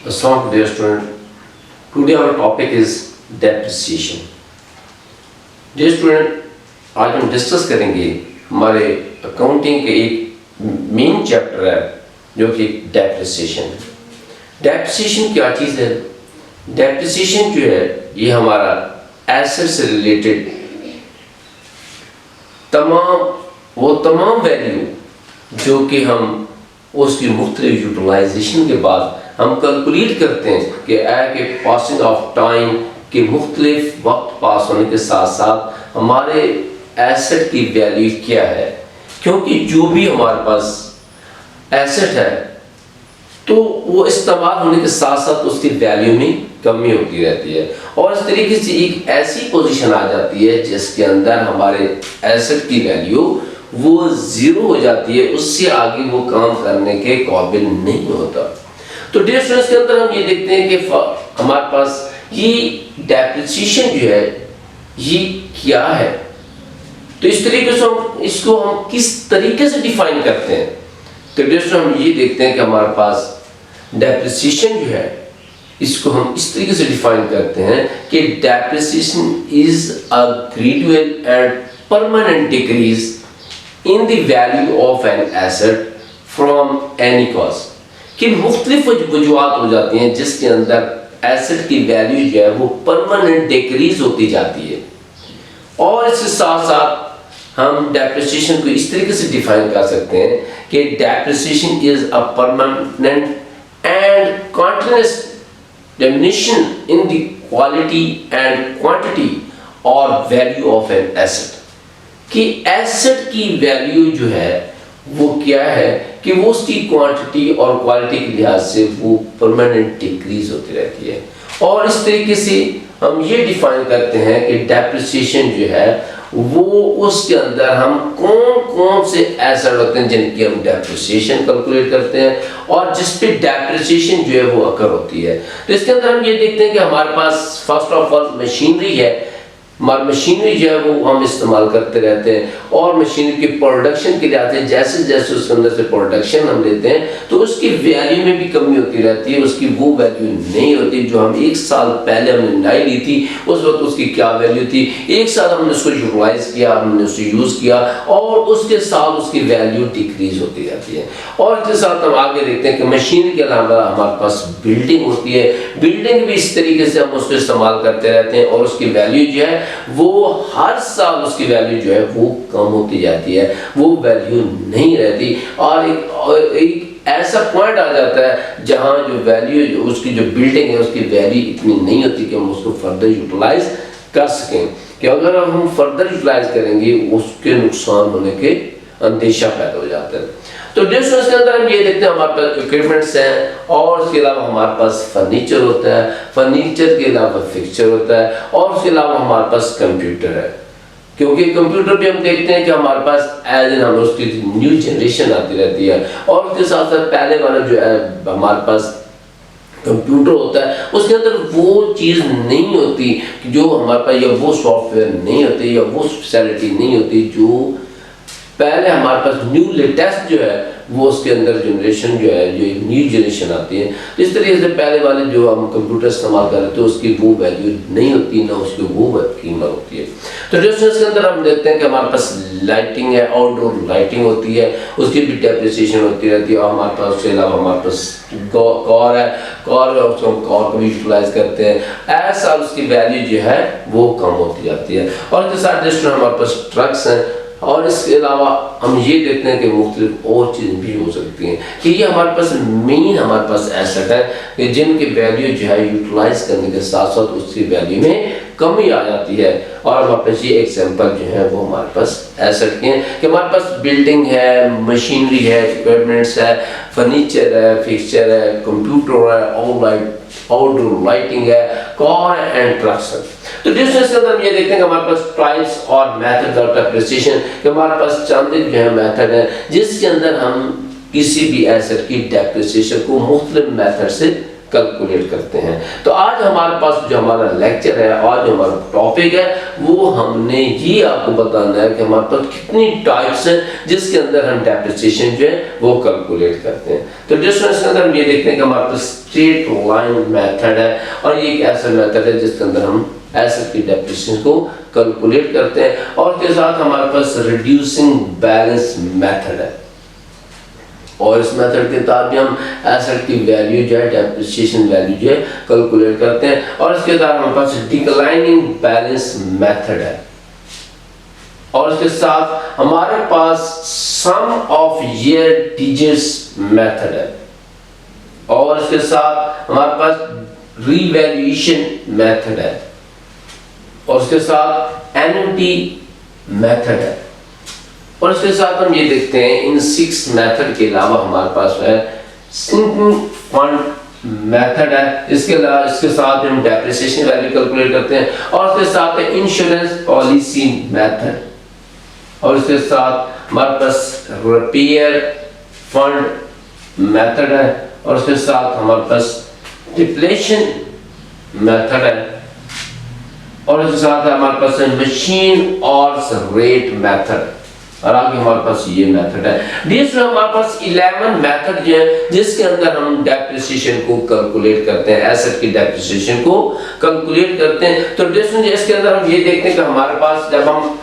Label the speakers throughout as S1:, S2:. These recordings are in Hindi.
S1: Assalamualaikum dear student. Today our topic is depreciation. Dear student, आज हम डिस्कस करेंगे हमारे अकाउंटिंग के एक मेन चैप्टर है जो कि डेप्रिसिएशन है। डेप्रिसिएशन क्या चीज़ है? डेप्रिसिएशन जो है ये हमारा एसेट से रिलेटेड तमाम वैल्यू जो कि हम उसकी मुख्तलिफ यूटिलाइजेशन के बाद हम कैलकुलेट करते हैं कि के पासिंग ऑफ टाइम के मुख्तलिफ वक्त पास होने के साथ साथ हमारे एसेट की वैल्यू क्या है, क्योंकि जो भी हमारे पास एसेट है तो वो इस्तेमाल होने के साथ साथ उसकी वैल्यू में कमी होती रहती है और इस तरीके से एक ऐसी पोजीशन आ जाती है जिसके अंदर हमारे एसेट की वैल्यू वो ज़ीरो हो जाती है, उससे आगे वो काम करने के काबिल नहीं होता। तो डियर स्टूडेंट्स के अंदर हम ये देखते हैं कि हमारे पास ये डेप्रिसिएशन जो है ये क्या है। तो इस तरीके से हम इसको किस तरीके से डिफाइन करते हैं। तो डियर स्टूडेंट हम ये देखते हैं कि हमारे पास डेप्रिसिएशन जो है इसको हम इस तरीके से डिफाइन करते हैं कि depreciation is a gradual and permanent decrease in the value of an asset from any cause। कि मुख्तलिफ वजूहात हो जाती हैं जिसके अंदर एसेट की वैल्यू जो है वो परमानेंट डिक्रीज होती जाती है और इसके साथ साथ हम डेप्रिसिएशन को इस तरीके से डिफाइन कर सकते हैं कि depreciation is a permanent and continuous diminishing in the quality and quantity और वैल्यू ऑफ एन एसेट। कि एसेट की वैल्यू जो है वो क्या है कि वो उसकी क्वांटिटी और क्वालिटी के लिहाज से वो परमानेंट डिक्रीज होती रहती है और इस तरीके से हम ये डिफाइन करते हैं कि डेप्रिसिएशन जो है वो उसके अंदर हम कौन कौन से एसेट होते हैं जिनकी हम डेप्रिसिएशन कैलकुलेट करते हैं और जिस पे डेप्रिसिएशन जो है वो अकर होती है। तो इसके अंदर हम ये देखते हैं कि हमारे पास फर्स्ट ऑफ ऑल मशीनरी है। हमारी मशीनरी जो है वो हम इस्तेमाल करते रहते हैं और मशीनरी की प्रोडक्शन के लिए आते हैं, जैसे जैसे उसके अंदर से प्रोडक्शन हम लेते हैं तो उसकी वैल्यू में भी कमी होती रहती है, उसकी वो वैल्यू नहीं होती जो हम एक साल पहले हमने नई ली थी उस वक्त उसकी क्या वैल्यू थी। एक साल हमने उसको यूटिलाइज किया, हमने उसको यूज़ किया और उसके साथ उसकी वैल्यू डिक्रीज होती रहती है। और इसके साथ हम आगे देखते हैं कि मशीनरी के अलावा हमारे पास बिल्डिंग होती है, बिल्डिंग भी इस तरीके से हम उसको इस्तेमाल करते रहते हैं और उसकी वैल्यू जो है वो हर साल उसकी वैल्यू जो है वो कम होती जाती है, वो वैल्यू नहीं रहती और एक ऐसा पॉइंट आ जाता है जहां जो वैल्यू उसकी जो बिल्डिंग है उसकी वैल्यू इतनी नहीं होती कि हम उसको फर्दर यूटिलाइज कर सकें, कि अगर हम फर्दर यूटिलाइज करेंगे उसके नुकसान होने के अंदेशा पैदा हो जाता है। तो डिस्टेंस के अंदर हम ये देखते हैं हमारे पास इक्विपमेंट्स हैं और उसके अलावा हमारे पास फर्नीचर होता है, फर्नीचर के अलावा फिक्सचर होता है और उसके अलावा हमारे पास कंप्यूटर है, क्योंकि कंप्यूटर भी हम देखते हैं कि हमारे पास एज एन हम उसकी न्यू जनरेशन आती रहती है और उसके साथ साथ पहले वाला जो है हमारे पास कंप्यूटर होता है उसके अंदर वो चीज़ नहीं होती जो हमारे पास, या वो सॉफ्टवेयर नहीं होते या वो फैसिलिटी नहीं होती जो पहले हमारे पास न्यू लेटेस्ट जो है वो उसके अंदर जनरेशन जो है जो न्यू जनरेशन आती है। तो इस तरीके से पहले वाले जो हम कंप्यूटर इस्तेमाल कर रहे थे उसकी वो वैल्यू नहीं होती ना उसकी वो कीमत होती है। तो डिस्टेंस के अंदर हम देखते हैं कि हमारे पास लाइटिंग है, आउटडोर लाइटिंग होती है, उसकी भी डेप्रिसिएशन होती रहती है और हमारे पास उसके अलावा हमारे पास कार है, कार को भी यूटिलाइज करते हैं, ऐसा उसकी वैल्यू जो है वो कम होती जाती है। और इसके साथ डिस्टेंस हमारे पास ट्रक्स हैं और इसके अलावा हम ये देखते हैं कि मुख्तलिफ और चीज़ें भी हो सकती हैं कि ये हमारे पास मेन हमारे पास एसेट है कि जिनकी वैल्यू जो है यूटिलाइज करने के साथ साथ उसकी वैल्यू में कमी आ जाती है। और हमारे पास ये एग्जांपल जो है वो हमारे पास एसेट के हैं कि हमारे पास बिल्डिंग है, मशीनरी है, इक्विपमेंट्स है, फर्नीचर है, फिक्सचर है, कंप्यूटर है, आउटडोर लाइटिंग है, कार एंड ट्रक्स है। तो डिस्टेंस के अंदर हम ये देखते हैं कि हमारे पास टाइप्स और मेथड ऑफ डेप्रिसिएशन कि हमारे पास चंद जो है मेथड है जिसके अंदर हम किसी भी एसेट की डेप्रिसिएशन को मुख्तलिफ मेथड से कैलकुलेट करते हैं। तो आज हमारे पास जो हमारा लेक्चर है, आज जो हमारा टॉपिक है, वो हमने ये आपको बताना है कि हमारे पास कितनी टाइप्स हैं जिसके अंदर हम डेप्रिसिएशन जो है वो कैलकुलेट करते हैं। तो डिस्टेंस के अंदर हम ये देखते हैं कि हमारे पास स्ट्रेट लाइन मेथड है, और ये एक ऐसा मेथड है जिसके अंदर हम एसेट की डेप्रिसिएशन को कैलकुलेट करते हैं, और उसके साथ हमारे पास रिड्यूसिंग बैलेंस मेथड है, और इस मेथड के तहत भी हम एसेट की वैल्यू जो है, डेप्रिसिएशन वैल्यू जो है कैलकुलेट करते हैं। और इसके साथ हमारे पास डिक्लाइनिंग बैलेंस मेथड है, और इसके साथ हमारे पास सम ऑफ ईयर डिजिट्स मेथड है, और इसके साथ हमारे पास रिवैल्यूएशन मेथड है, और उसके साथ एन्युटी मेथड है। और इसके साथ हम ये देखते हैं इन 6 मेथड के अलावा हमारे पास है सिंकिंग फंड मेथड है, इसके अलावा इसके साथ हम डेप्रिसिएशन वैल्यू कैलकुलेट करते हैं, और उसके साथ है इंश्योरेंस पॉलिसी मेथड, और इसके साथ हमारे पास रिपेयर फंड मेथड है, और उसके साथ हमारे पास डिप्लेशन मेथड है, और इसके साथ हमारे पास है मशीन और रेट मेथड, और आगे हमारे पास ये मेथड है। डियर हमारे पास 11 मेथड जो है जिसके अंदर हम डेप्रिसिएशन को कैलकुलेट करते हैं, एसेट की डेप्रिसिएशन को कैलकुलेट करते हैं। तो डियर इसके अंदर हम ये देखते हैं कि हमारे पास जब हम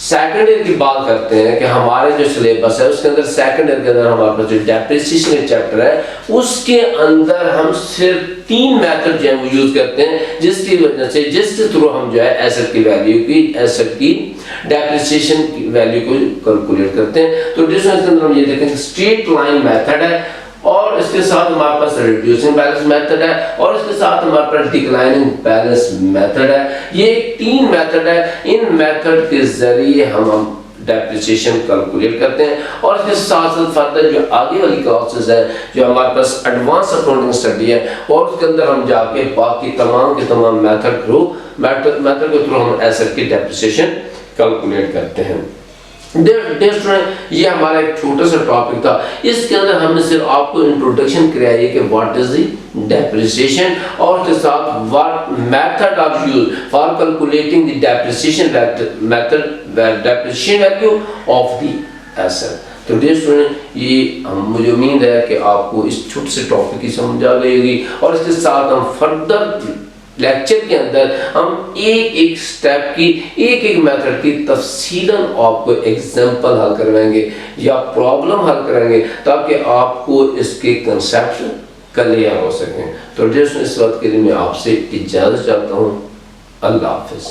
S1: सेकंड ईयर की बात करते हैं कि हमारे जो सिलेबस है उसके अंदर सेकंड ईयर के अंदर हमारे पास जो डेप्रिसिएशन का चैप्टर है उसके अंदर हम सिर्फ 3 मेथड जो है वो यूज करते हैं, जिसकी वजह से जिसके थ्रू हम जो है एसेट की वैल्यू की, एसेट की डेप्रिसिएशन की वैल्यू को कैलकुलेट करते हैं। तो डिस्टेंस के अंदर हम ये देखते हैं स्ट्रेट लाइन मेथड है, और इसके साथ हमारे पास रिड्यूसिंग बैलेंस मेथड है, और इसके साथ हमारे पास डिक्लाइनिंग बैलेंस मेथड है। ये 3 मेथड है, इन मेथड के जरिए हम डेप्रिसिएशन कैलकुलेट करते हैं। और इसके साथ साथ फर्दर जो आगे वाली क्लासेस है, जो हमारे पास एडवांस अकाउंटिंग स्टडी है, और उसके अंदर हम जाके बाकी तमाम के तमाम मेथड के थ्रू हम एसेट की डेप्रिसिएशन कैलकुलेट करते हैं। ये हमारा एक छोटा सा टॉपिक था, इसके अंदर हमने सिर्फ आपको इंट्रोडक्शन कराई है कि व्हाट इज द डेप्रिसिएशन, और उसके साथ what method of use for calculating the depreciation method, depreciation value of the asset. तो डियर स्टूडेंट, ये मुझे उम्मीद है कि आपको इस छोटे से टॉपिक की समझ आ गई होगी, और इसके साथ हम फर्दर लेक्चर के अंदर हम एक स्टेप की, एक मेथड की तफसीलन आपको एग्जाम्पल हल करवाएंगे या प्रॉब्लम हल करेंगे, ताकि आपको इसके कंसेप्ट क्लियर हो सकें। तो इस वक्त के लिए मैं आपसे इजाज़त चाहता हूँ। अल्लाह हाफिज़।